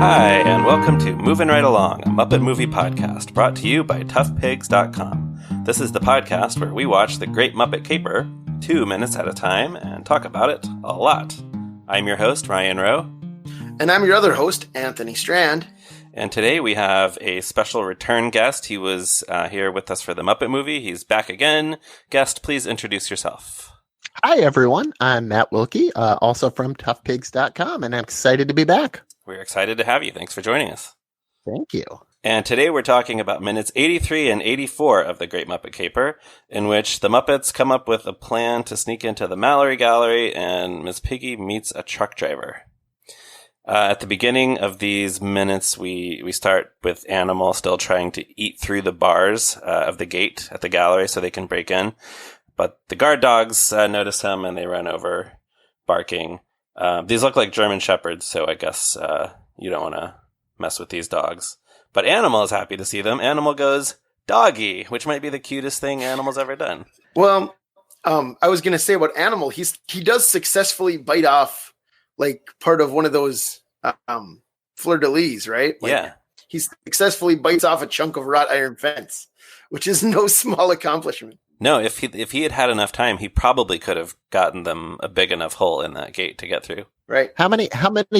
Hi, and welcome to Movin' Right Along, a Muppet movie podcast brought to you by toughpigs.com. This is the podcast where we watch The Great Muppet Caper 2 minutes at a time and talk about it a lot. I'm your host, Ryan Rowe. And I'm your other host, Anthony Strand. And today we have a special return guest. He was here with us for the Muppet movie. He's back again. Guest, please introduce yourself. Hi, everyone. I'm Matt Wilkie, also from toughpigs.com, and I'm excited to be back. We're excited to have you. Thanks for joining us. Thank you. And today we're talking about minutes 83 and 84 of The Great Muppet Caper, in which the Muppets come up with a plan to sneak into the Mallory Gallery and Miss Piggy meets a truck driver. At the beginning of these minutes, we start with Animal still trying to eat through the bars of the gate at the gallery so they can break in. But the guard dogs notice him and they run over, barking. These look like German shepherds, so I guess you don't want to mess with these dogs. But Animal is happy to see them. Animal goes, doggy, which might be the cutest thing Animal's ever done. Well, I was going to say about Animal, he does successfully bite off like part of one of those fleur-de-lis, right? Like, yeah. He successfully bites off a chunk of wrought iron fence, which is no small accomplishment. No, if he had had enough time, he probably could have gotten them a big enough hole in that gate to get through. Right. How many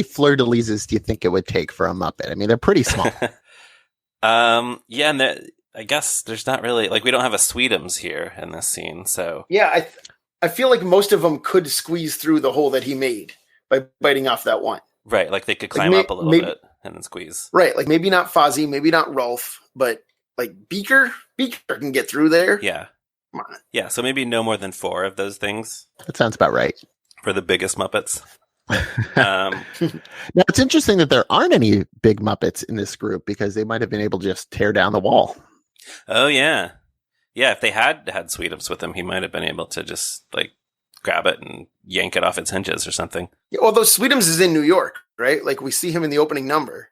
fleur-de-lises do you think it would take for a Muppet? I mean, they're pretty small. Yeah, and I guess there's not really, like, we don't have a Sweetums here in this scene, so. Yeah, I feel like most of them could squeeze through the hole that he made by biting off that one. Right, like they could climb up a little bit and then squeeze. Right, like maybe not Fozzie, maybe not Rolf, but like Beaker can get through there. Yeah. Come on. Yeah, so maybe no more than 4 of those things. That sounds about right. For the biggest Muppets. Now, it's interesting that there aren't any big Muppets in this group because they might have been able to just tear down the wall. Oh, yeah. Yeah, if they had Sweetums with him, he might have been able to just, like, grab it and yank it off its hinges or something. Yeah, although Sweetums is in New York, right? Like, we see him in the opening number,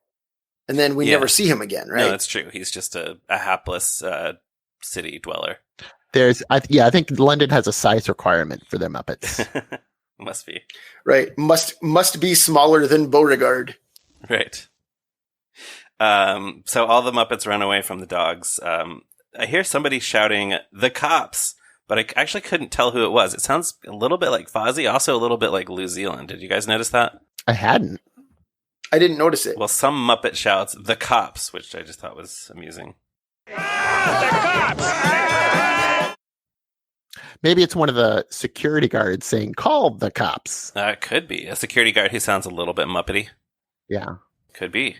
and then we never see him again, right? No, that's true. He's just a hapless city dweller. I think London has a size requirement for their Muppets. Must be. Right. Must be smaller than Beauregard. Right. So all the Muppets run away from the dogs. I hear somebody shouting, "The cops!" But I actually couldn't tell who it was. It sounds a little bit like Fozzie, also a little bit like New Zealand. Did you guys notice that? I hadn't. I didn't notice it. Well, some Muppet shouts, "The cops," which I just thought was amusing. The cops! Maybe it's one of the security guards saying, "Call the cops." It could be. A security guard who sounds a little bit Muppety. Yeah. Could be.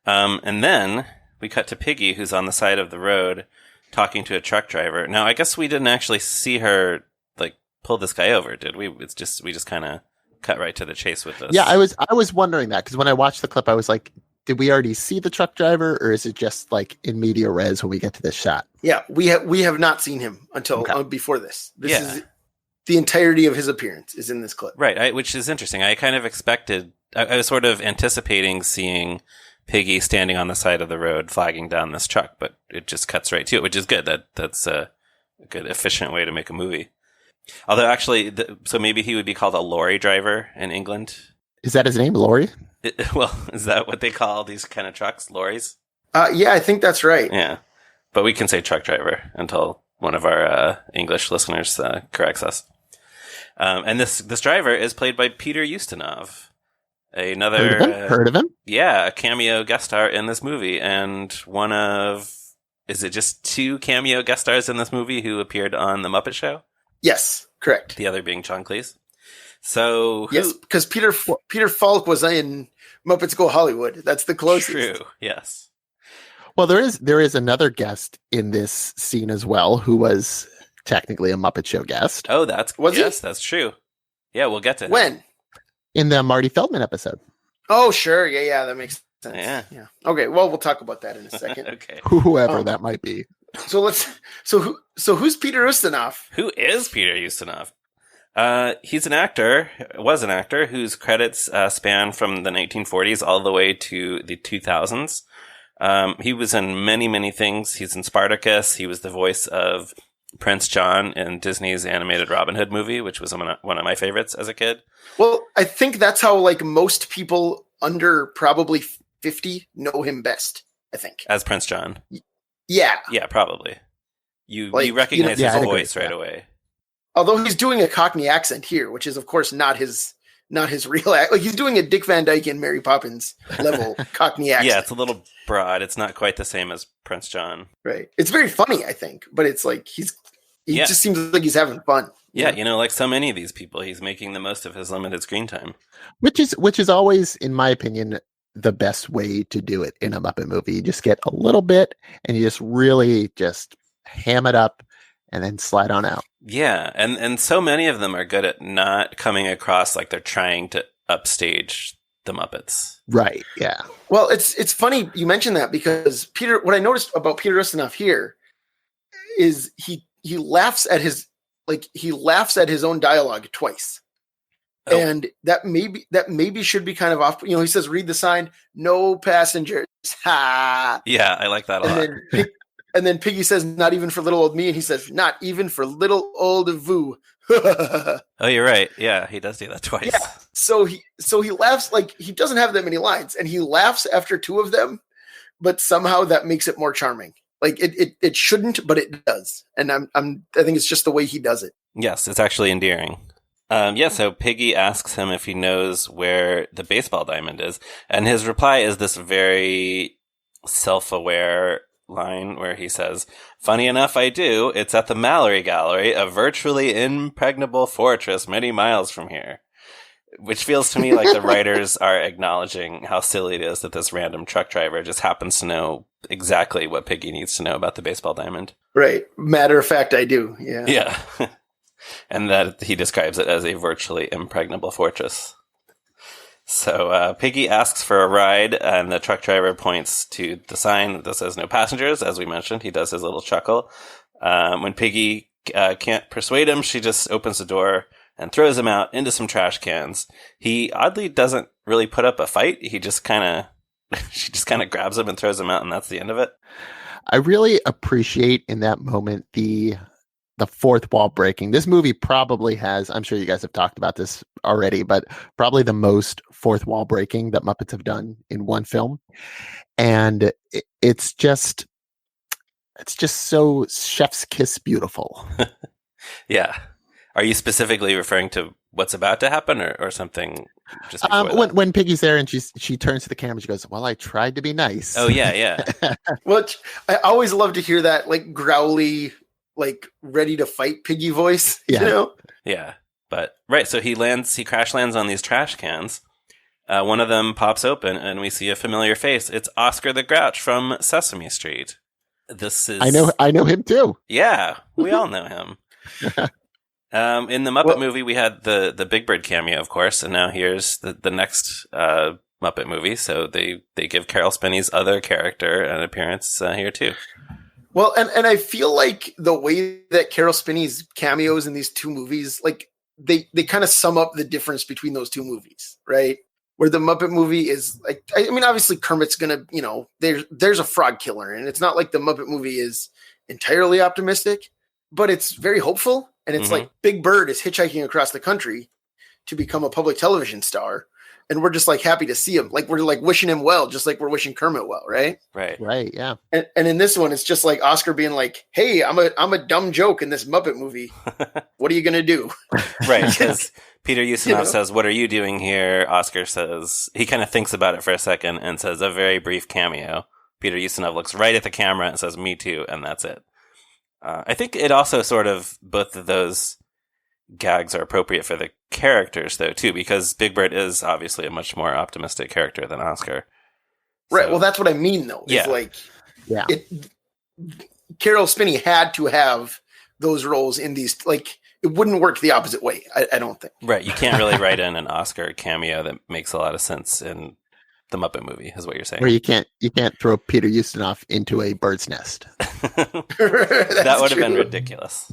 And then we cut to Piggy, who's on the side of the road talking to a truck driver. Now, I guess we didn't actually see her, like, pull this guy over, did we? We just kind of cut right to the chase with this. Yeah, I was wondering that because when I watched the clip, I was like, did we already see the truck driver, or is it just like in media res when we get to this shot? Yeah, we have not seen him until before this. This is the entirety of his appearance is in this clip. Right, which is interesting. I kind of expected, I was sort of anticipating seeing Piggy standing on the side of the road flagging down this truck, but it just cuts right to it, which is good. That's a good, efficient way to make a movie. Although actually, so maybe he would be called a lorry driver in England. Is that his name, Lorry? Well, is that what they call these kind of trucks? Lorries? Yeah, I think that's right. Yeah. But we can say truck driver until one of our English listeners corrects us. And this driver is played by Peter Ustinov. Heard of him? Yeah, a cameo guest star in this movie. And one of, is it just 2 cameo guest stars in this movie who appeared on The Muppet Show? Yes, correct. The other being John Cleese. So yes, because Peter Falk was in Muppets Go Hollywood. That's the closest. True. Yes. Well, there is another guest in this scene as well who was technically a Muppet Show guest. Oh, he? That's true. Yeah, we'll get to him. When? In the Marty Feldman episode. Oh, sure. Yeah, that makes sense. Yeah. Okay, well, we'll talk about that in a second. Okay. Whoever that might be. So who's Peter Ustinov? Who is Peter Ustinov? He's was an actor whose credits span from the 1940s all the way to the 2000s. He was in many, many things. He's in Spartacus. He was the voice of Prince John in Disney's animated Robin Hood movie, which was one of my favorites as a kid. Well, I think that's how like most people under probably 50 know him best, I think. As Prince John. Yeah. Yeah, probably. You Like, recognize his I'd agree voice with right that. away. Although he's doing a Cockney accent here, which is of course not his real act. Like he's doing a Dick Van Dyke and Mary Poppins level Cockney accent. Yeah, it's a little broad. It's not quite the same as Prince John. Right. It's very funny, I think, but it's like he Yeah. just seems like he's having fun. Yeah, like so many of these people, he's making the most of his limited screen time. Which is always, in my opinion, the best way to do it in a Muppet movie. You just get a little bit and you just really just ham it up and then slide on out. Yeah, and so many of them are good at not coming across like they're trying to upstage the Muppets. Right. Yeah. Well, it's funny you mentioned that because Peter. What I noticed about Peter Ustinov here is he laughs at his own dialogue twice, and that maybe should be kind of off. He says, "Read the sign, no passengers." Ha! Yeah, I like that a lot. And then Piggy says, "Not even for little old me," and he says, "Not even for little old Vu." Oh, you're right. Yeah, he does do that twice. Yeah. So he laughs, like he doesn't have that many lines, and he laughs after two of them, but somehow that makes it more charming. Like it shouldn't, but it does. And I think it's just the way he does it. Yes, it's actually endearing. So Piggy asks him if he knows where the baseball diamond is, and his reply is this very self-aware line where he says, "Funny enough, I do. It's at the Mallory Gallery, a virtually impregnable fortress many miles from here." Which feels to me like the writers are acknowledging how silly it is that this random truck driver just happens to know exactly what Piggy needs to know about the baseball diamond. Right. Matter of fact, I do. Yeah. Yeah. And that he describes it as a virtually impregnable fortress. So Piggy asks for a ride, and the truck driver points to the sign that says no passengers. As we mentioned, he does his little chuckle. When Piggy can't persuade him, she just opens the door and throws him out into some trash cans. He oddly doesn't really put up a fight. She just kind of grabs him and throws him out, and that's the end of it. I really appreciate in that moment the fourth wall breaking. This movie probably has, I'm sure you guys have talked about this already, but probably the most fourth wall breaking that Muppets have done in one film. And it's just so chef's kiss beautiful. Yeah. Are you specifically referring to what's about to happen or something just before that? When Piggy's there and she turns to the camera, she goes, "Well, I tried to be nice." Oh, yeah. Which I always love to hear that like growly, like ready to fight Piggy voice. Yeah. Yeah. But right, so he crash lands on these trash cans. One of them pops open and we see a familiar face. It's Oscar the Grouch from Sesame Street. This is I know him too. Yeah, we all know him. In the Muppet movie, we had the Big Bird cameo, of course, and now here's the next Muppet movie. So they give Carol Spinney's other character an appearance here too. Well, and I feel like the way that Carol Spinney's cameos in these two movies, like they kind of sum up the difference between those two movies, right? Where the Muppet movie is like, I mean, obviously Kermit's gonna, there's a frog killer, and it's not like the Muppet movie is entirely optimistic, but it's very hopeful. And it's like Big Bird is hitchhiking across the country to become a public television star. And we're just like happy to see him. Like we're like wishing him well, just like we're wishing Kermit well, right? Right, yeah. And in this one, it's just like Oscar being like, "Hey, I'm a dumb joke in this Muppet movie. What are you gonna do?" Right, because Peter Ustinov says, "What are you doing here?" Oscar says, he kind of thinks about it for a second and says, "A very brief cameo." Peter Ustinov looks right at the camera and says, "Me too," and that's it. I think it also sort of, both of those gags are appropriate for the characters, though, too, because Big Bird is obviously a much more optimistic character than Oscar. Right. So, well, that's what I mean, though. Yeah. It's like, Carol Spinney had to have those roles in these. Like, it wouldn't work the opposite way. I don't think. Right. You can't really write in an Oscar cameo that makes a lot of sense in the Muppet movie, is what you're saying. Where you can't throw Peter Ustinov into a bird's nest. That would have been ridiculous.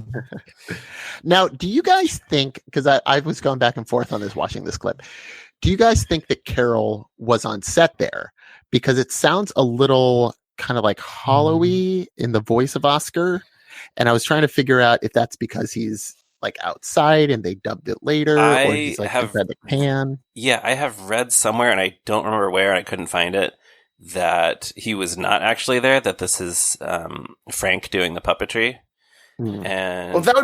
Now, do you guys think, because I was going back and forth on this, watching this clip, do you guys think that Carol was on set there? Because it sounds a little kind of like hollowy in the voice of Oscar. And I was trying to figure out if that's because he's like outside and they dubbed it later, or he's like inside the can. Yeah, I have read somewhere, and I don't remember where, and I couldn't find it, that he was not actually there, that this is Frank doing the puppetry. And well, that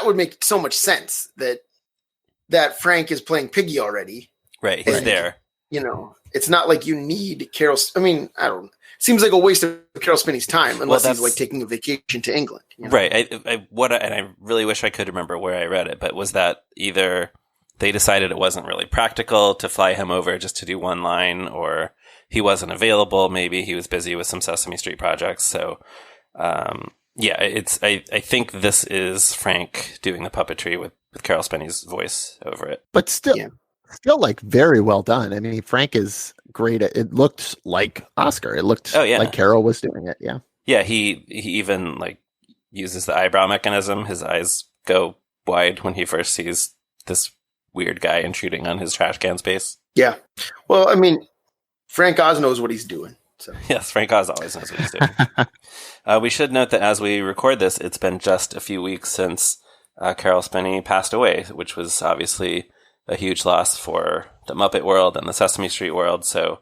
would make so much sense that Frank is playing Piggy already. Right, he's there. You know, it's not like you need Carol. I mean, I don't. Seems like a waste of Carol Spinney's time unless he's like taking a vacation to England. You know? Right. And I really wish I could remember where I read it, but was that either they decided it wasn't really practical to fly him over just to do one line, or he wasn't available? Maybe he was busy with some Sesame Street projects. So, I think this is Frank doing the puppetry with Carol Spinney's voice over it. But still, like very well done. I mean, Frank is great. It looked like Oscar. It looked like Carol was doing it. Yeah. Yeah. He even like uses the eyebrow mechanism. His eyes go wide when he first sees this weird guy intruding on his trash can space. Yeah. Well, I mean, Frank Oz knows what he's doing. So. Yes, Frank Oz always knows what he's doing. We should note that as we record this, it's been just a few weeks since Carol Spinney passed away, which was obviously a huge loss for the Muppet world and the Sesame Street world. So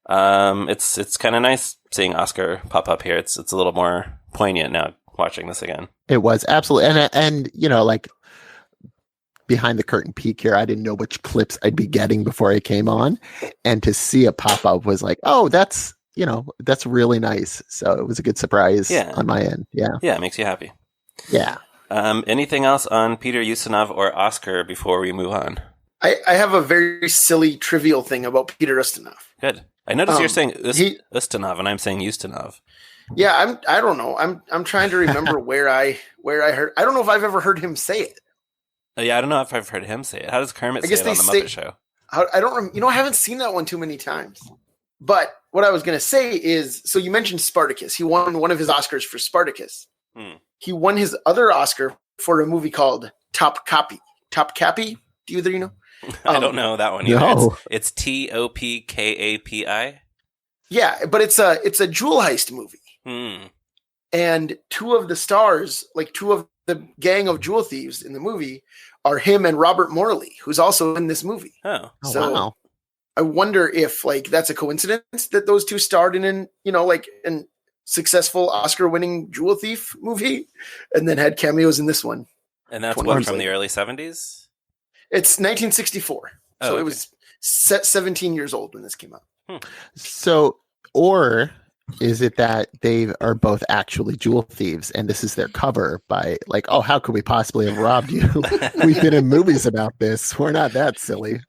it's kind of nice seeing Oscar pop up here. It's a little more poignant now watching this again. It was absolutely, and you know, like behind the curtain peek here, I didn't know which clips I'd be getting before I came on, and to see a pop up was like, oh, that's really nice. So it was a good surprise on my end. Yeah, it makes you happy. Yeah. Anything else on Peter Ustinov or Oscar before we move on? I have a very silly, trivial thing about Peter Ustinov. Good. I noticed you're saying Ustinov, and I'm saying Ustinov. Yeah, I don't know. I'm trying to remember where I heard. I don't know if I've ever heard him say it. Yeah, I don't know if I've heard him say it. How does Kermit say it on the Muppet Show? I don't. I haven't seen that one too many times. But what I was going to say is, so you mentioned Spartacus. He won one of his Oscars for Spartacus. He won his other Oscar for a movie called Top Copy. Top Cappy? Do you know? I don't know that one either. No. It's TOPKAPI. Yeah, but it's a jewel heist movie. And two of the stars, like two of the gang of jewel thieves in the movie, are him and Robert Morley, who's also in this movie. So wow. I wonder if like that's a coincidence that those two starred in an successful Oscar-winning jewel thief movie, and then had cameos in this one. And that's what, from the early 70s? It's 1964. So it was 17 years old when this came out. So, or is it that they are both actually jewel thieves and this is their cover by like, oh, how could we possibly have robbed you? We've been in movies about this. We're not that silly.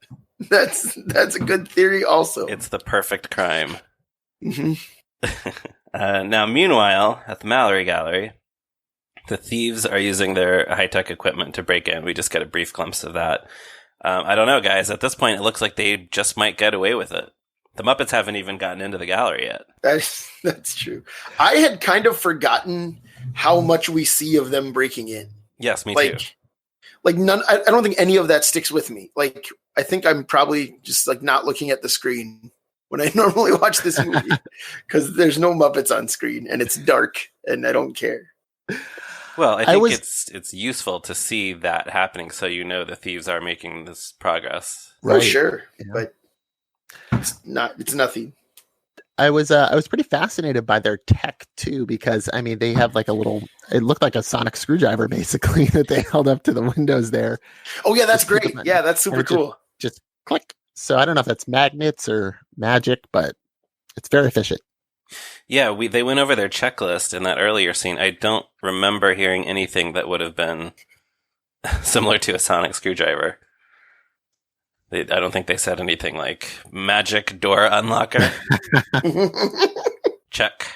That's a good theory also. It's the perfect crime. Now, meanwhile, at the Mallory Gallery, the thieves are using their high-tech equipment to break in. We just get a brief glimpse of that. I don't know, guys. At this point, it looks like they just might get away with it. The Muppets haven't even gotten into the gallery yet. That's true. I had kind of forgotten how much we see of them breaking in. Yes, me too. Like none. I don't think any of that sticks with me. Like I think I'm probably just like not looking at the screen when I normally watch this movie because there's no Muppets on screen and it's dark and I don't care. Well, I think it's useful to see that happening so you know the thieves are making this progress. Right. Oh, sure. Yeah. But it's nothing. I was pretty fascinated by their tech too, because I mean they have like it looked like a sonic screwdriver basically that they held up to the windows there. Oh yeah, that's great. Yeah, that's super cool. Just click. So I don't know if that's magnets or magic, but it's very efficient. Yeah, they went over their checklist in that earlier scene. I don't remember hearing anything that would have been similar to a sonic screwdriver. I don't think they said anything like magic door unlocker. Check.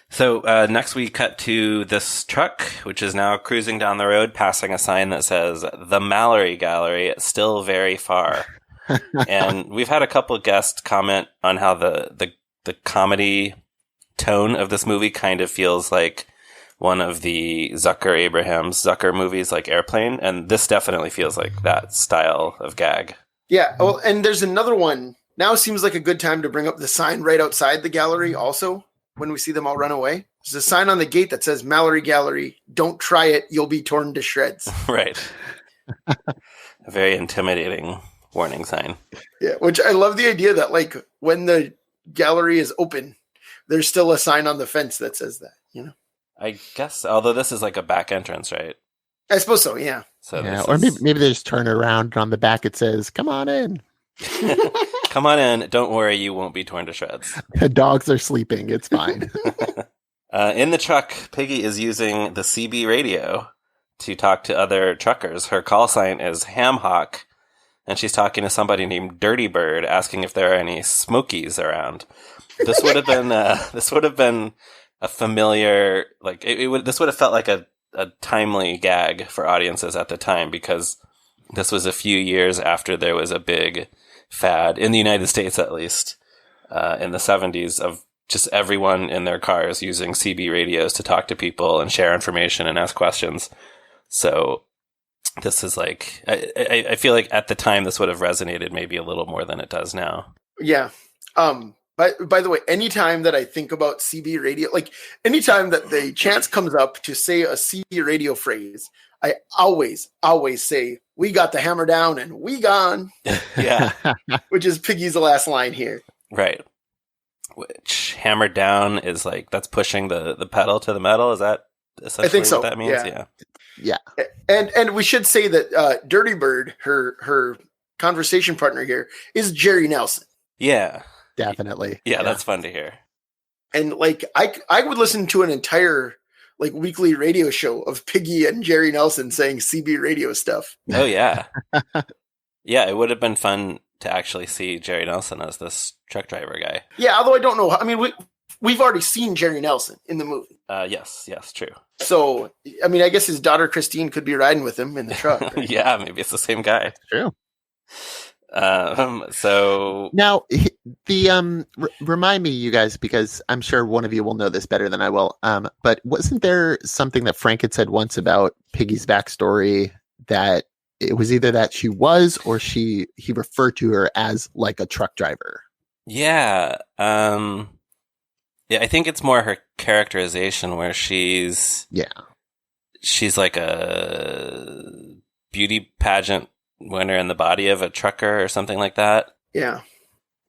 So next we cut to this truck, which is now cruising down the road, passing a sign that says, "The Mallory Gallery, still very far." And we've had a couple of guests comment on how the comedy tone of this movie kind of feels like one of the Zucker movies like Airplane, and this definitely feels like that style of gag. Yeah, well, and there's another one. Now seems like a good time to bring up the sign right outside the gallery also, when we see them all run away. There's a sign on the gate that says, "Mallory Gallery, don't try it, you'll be torn to shreds." Right. A very intimidating warning sign. Yeah, which I love the idea that like when the gallery is open, there's still a sign on the fence that says that, you know? I guess, although this is like a back entrance, right? I suppose so, yeah. So Yeah, or maybe they just turn it around and on the back it says, "Come on in." Come on in. Don't worry, you won't be torn to shreds. The dogs are sleeping. It's fine. In the truck, Piggy is using the CB radio to talk to other truckers. Her call sign is Ham Hock, and she's talking to somebody named Dirty Bird, asking if there are any Smokies around. This would have been a familiar, like this would have felt like a timely gag for audiences at the time, because this was a few years after there was a big fad in the United States, at least in the 70s, of just everyone in their cars using CB radios to talk to people and share information and ask questions. So this is like, I feel like at the time this would have resonated maybe a little more than it does now. Yeah. By the way, anytime that I think about CB radio, like anytime that the chance comes up to say a CB radio phrase, I always say, "We got the hammer down and we gone." Yeah. Which is Piggy's last line here. Right. Which hammer down is like, that's pushing the pedal to the metal. Is that essentially I think so. What that means? Yeah. Yeah. And we should say that Dirty Bird, her conversation partner here, is Jerry Nelson. Yeah. Definitely. Yeah, that's fun to hear. And like I would listen to an entire like weekly radio show of Piggy and Jerry Nelson saying CB radio stuff. Oh yeah. Yeah, it would have been fun to actually see Jerry Nelson as this truck driver guy. Yeah, although I don't know. I mean, we've already seen Jerry Nelson in the movie. Yes, true. So, I mean, I guess his daughter Christine could be riding with him in the truck. Right? Yeah, maybe it's the same guy. True. So now remind me, you guys, because I'm sure one of you will know this better than I will. But wasn't there something that Frank had said once about Piggy's backstory, that it was either that she was, or he referred to her as like a truck driver? Yeah. Yeah, I think it's more her characterization, where she's like a beauty pageant winner in the body of a trucker or something like that. Yeah.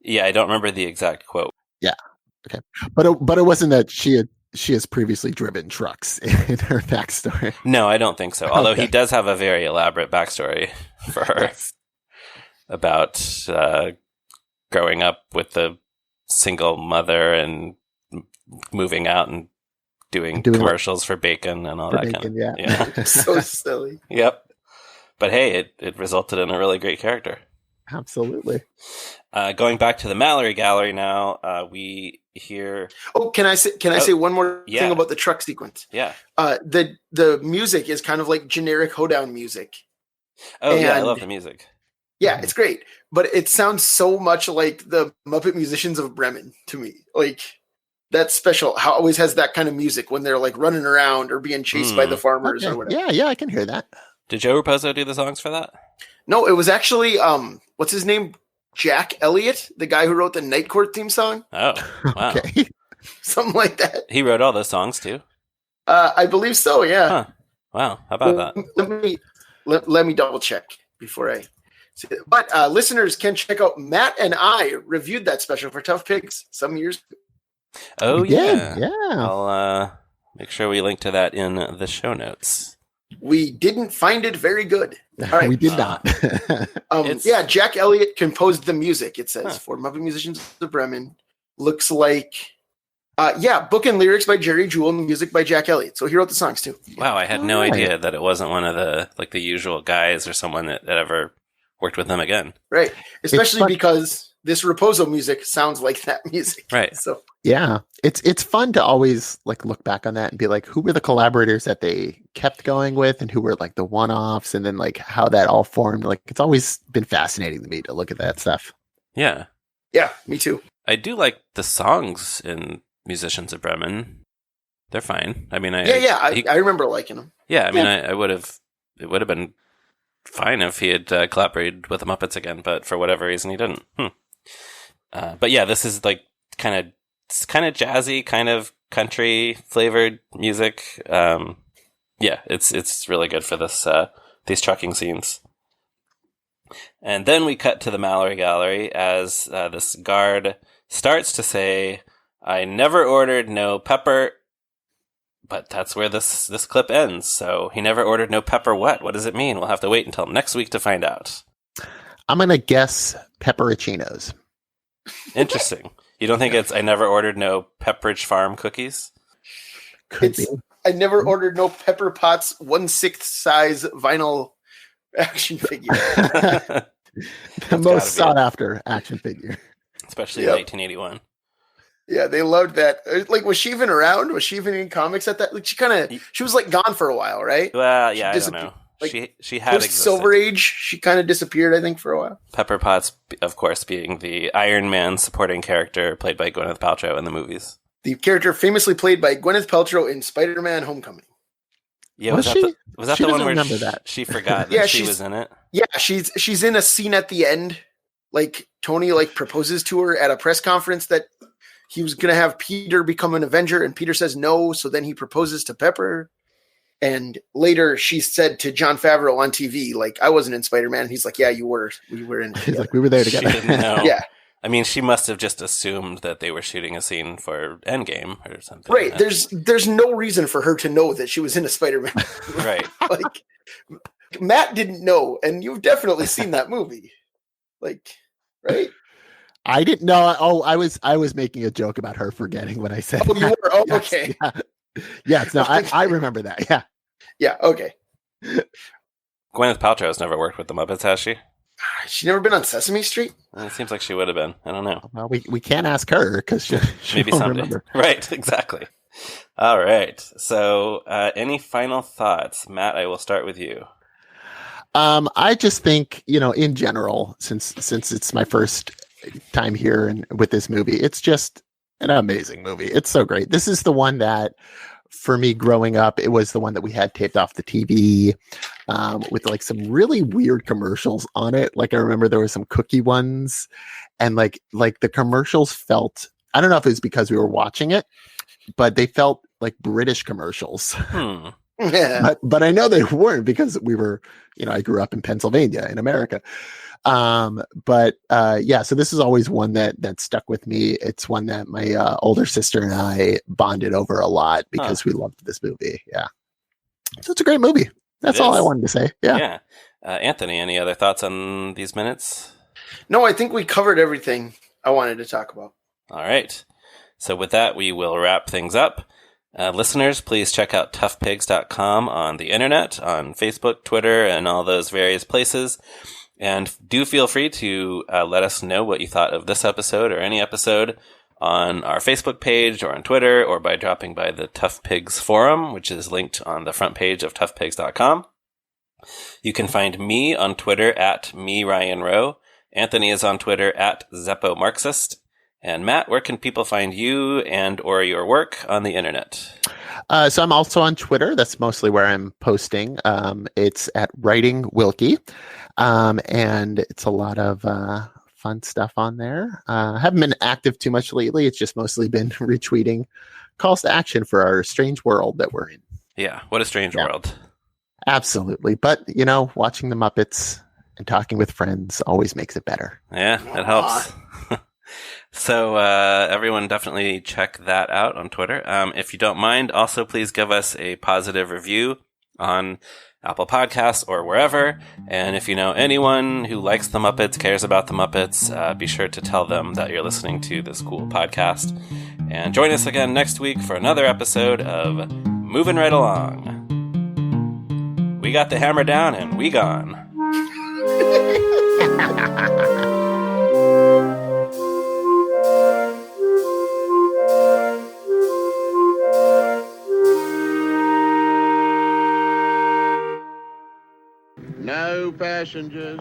Yeah, I don't remember the exact quote. Yeah. Okay. But it wasn't that she has previously driven trucks in her backstory. No, I don't think so. Although he does have a very elaborate backstory for her about growing up with a single mother and moving out and doing commercials for bacon and all that kind of. Yeah. So silly. Yep. But hey, it resulted in a really great character. Absolutely. Going back to the Mallory Gallery now, we hear. Oh, can I say one more thing about the truck sequence? Yeah. The music is kind of like generic hoedown music. Oh, yeah, I love the music. Yeah, it's great, but it sounds so much like the Muppet Musicians of Bremen to me. Like, that's special. How it always has that kind of music when they're like running around or being chased by the farmers or whatever. Yeah, I can hear that. Did Joe Raposo do the songs for that? No, it was actually what's his name? Jack Elliott, the guy who wrote the Night Court theme song. Oh, wow. Okay. Something like that. He wrote all those songs too? I believe so, yeah. Huh. Wow, how about that? Let me double check before I say that. But listeners can check out Matt and I reviewed that special for Tough Pigs some years ago. Oh, yeah. Yeah. I'll make sure we link to that in the show notes. We didn't find it very good. All right. We did not. Yeah, Jack Elliott composed the music, it says, for Muppet Musicians of Bremen. Looks like, book and lyrics by Jerry Jewell and music by Jack Elliott. So he wrote the songs too. Wow, I had no idea that it wasn't one of the usual guys or someone that ever worked with them again. Right. Especially because this Raposo music sounds like that music. Right. So yeah, it's fun to always like look back on that and be like, who were the collaborators that they kept going with, and who were like the one-offs, and then like how that all formed. Like, it's always been fascinating to me to look at that stuff. Yeah. Yeah, me too. I do like the songs in Musicians of Bremen. They're fine. I mean, I remember liking them. Yeah, I mean, it would have been fine if he had collaborated with the Muppets again, but for whatever reason he didn't. But yeah, this is like kind of jazzy, kind of country flavored music. Yeah, it's really good for this these trucking scenes. And then we cut to the Mallory Gallery as this guard starts to say, "I never ordered no pepper," but that's where this clip ends. So he never ordered no pepper what? What does it mean? We'll have to wait until next week to find out. I'm going to guess pepperoncinos. Interesting. You don't think it's "I never ordered no Pepperidge Farm cookies"? Could be. I never ordered no Pepper Potts 1/6 size vinyl action figure. The most sought after action figure. Especially in 1981. Yeah, they loved that. Like, was she even around? Was she even in comics at that? Like, she was like gone for a while, right? Well, yeah, I don't know. Like, she had post Silver Age. She kind of disappeared, I think, for a while. Pepper Potts, of course, being the Iron Man supporting character played by Gwyneth Paltrow in the movies. The character famously played by Gwyneth Paltrow in Spider-Man: Homecoming. Yeah, was that the one where she forgot that she was in it? Yeah, she's in a scene at the end. Like, Tony proposes to her at a press conference that he was going to have Peter become an Avenger, and Peter says no, so then he proposes to Pepper. And later she said to Jon Favreau on TV, like, "I wasn't in Spider-Man." And he's like, "Yeah, you were. We were in it." He's like, "We were there together." She didn't know. Yeah. I mean, she must have just assumed that they were shooting a scene for Endgame or something. Right. There's no reason for her to know that she was in a Spider-Man. Right. Like, Matt didn't know, and you've definitely seen that movie. Like, right? I didn't know. Oh, I was making a joke about her forgetting when I said. Oh, you were. Oh, yes, okay. Yeah. Yes. No, I remember that. Yeah. Yeah. Okay. Gwyneth Paltrow has never worked with the Muppets, has she? She never been on Sesame Street? It seems like she would have been. I don't know. Well, we can't ask her because she maybe won't someday. remember. Right. Exactly. All right. So, any final thoughts, Matt? I will start with you. I just think, in general, since it's my first time here and with this movie, it's just an amazing movie. It's so great. This is the one that, for me growing up, it was the one that we had taped off the TV with like some really weird commercials on it. Like, I remember there were some cookie ones, and like the commercials felt, I don't know if it was because we were watching it, but they felt like British commercials. Yeah. But I know they weren't because we were, I grew up in Pennsylvania in America. So this is always one that stuck with me. It's one that my older sister and I bonded over a lot because we loved this movie. Yeah. So it's a great movie. That's all I wanted to say. Yeah. Yeah. Anthony, any other thoughts on these minutes? No, I think we covered everything I wanted to talk about. All right. So with that, we will wrap things up. Listeners, please check out toughpigs.com on the internet, on Facebook, Twitter, and all those various places. And do feel free to let us know what you thought of this episode or any episode on our Facebook page or on Twitter, or by dropping by the Tough Pigs forum, which is linked on the front page of toughpigs.com. You can find me on Twitter at @MeRyanRowe. Anthony is on Twitter at ZeppoMarxist. And Matt, where can people find you and or your work on the internet? So I'm also on Twitter. That's mostly where I'm posting. It's at Writing Wilkie. And it's a lot of fun stuff on there. I haven't been active too much lately. It's just mostly been retweeting calls to action for our strange world that we're in. Yeah, what a strange world. Absolutely. But, watching the Muppets and talking with friends always makes it better. Yeah, it helps. So everyone definitely check that out on Twitter. If you don't mind, also please give us a positive review on Apple Podcasts or wherever. And if you know anyone who likes the Muppets, cares about the Muppets, be sure to tell them that you're listening to this cool podcast. And join us again next week for another episode of Movin' Right Along. We got the hammer down and we gone. No passengers.